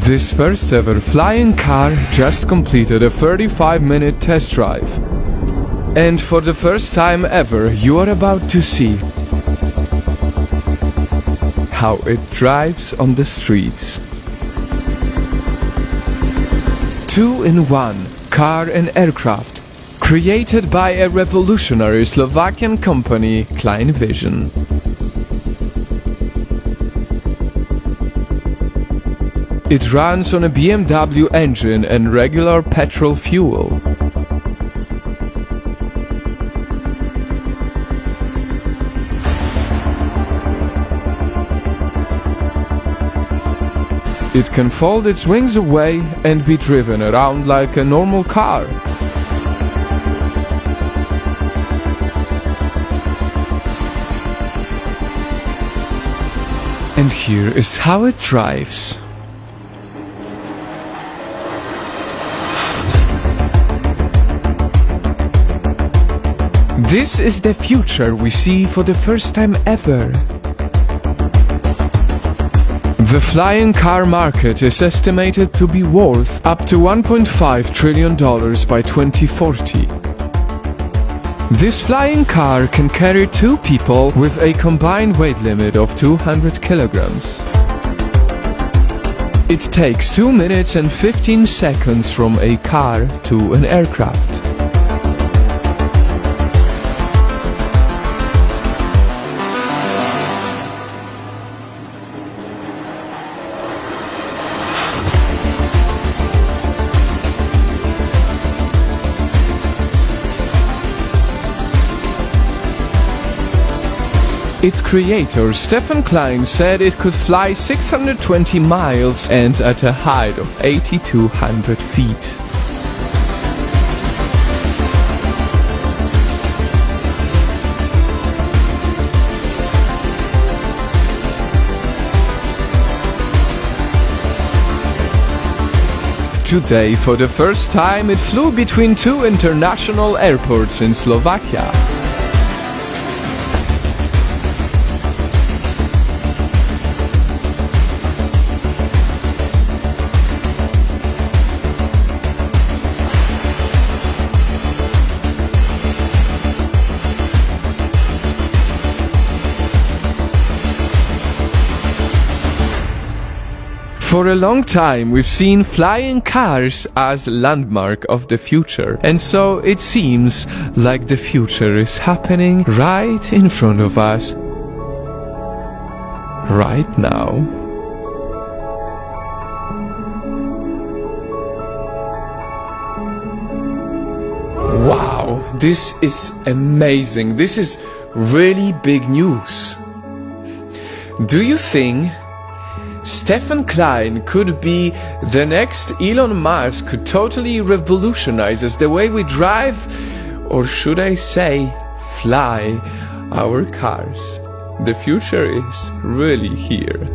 This first ever flying car just completed a 35-minute test drive. And for the first time ever, you are about to see how it drives on the streets. 2-in-1 car and aircraft, created by a revolutionary Slovakian company, Klein Vision. It runs on a BMW engine and regular petrol fuel. It can fold its wings away and be driven around like a normal car. And here is how it drives. This is the future we see for the first time ever. The flying car market is estimated to be worth up to $1.5 trillion by 2040. This flying car can carry 2 people with a combined weight limit of 200 kilograms. It takes 2 minutes and 15 seconds from a car to an aircraft. Its creator, Stefan Klein, said it could fly 620 miles and at a height of 8,200 feet. Today, for the first time, it flew between 2 international airports in Slovakia. For a long time, we've seen flying cars as a landmark of the future, and so it seems like the future is happening right in front of us, right now. Wow, this is amazing. This is really big news. Do you think Stefan Klein could be the next Elon Musk, could totally revolutionize the way we drive, or should I say, fly our cars? The future is really here.